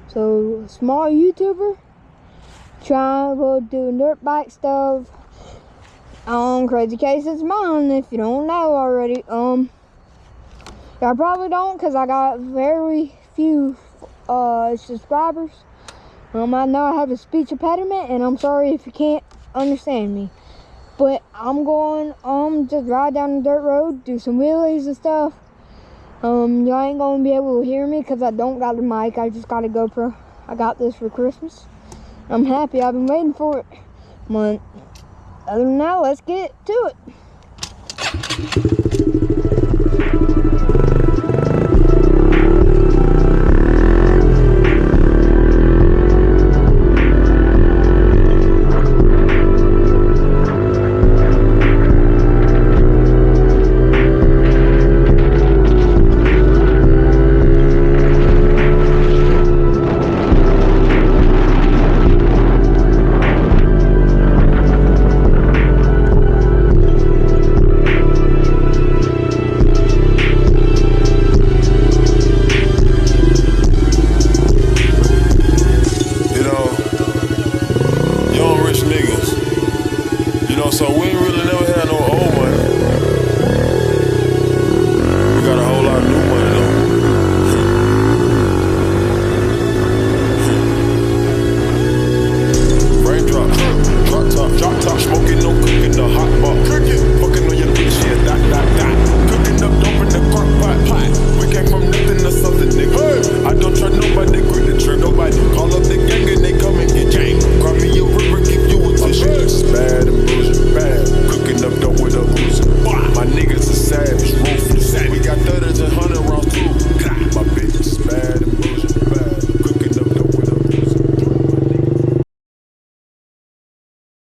So small YouTuber, trying to do dirt bike stuff on Crazy Cases mine. If you don't know already, y'all probably don't, cause I got very few subscribers. I know I have a speech impediment, and I'm sorry if you can't understand me. But I'm going just ride down the dirt road, do some wheelies and stuff. Y'all ain't gonna be able to hear me because I don't got a mic. I just got a GoPro. I got this for Christmas. I'm happy. I've been waiting for it. But other than that, let's get to it.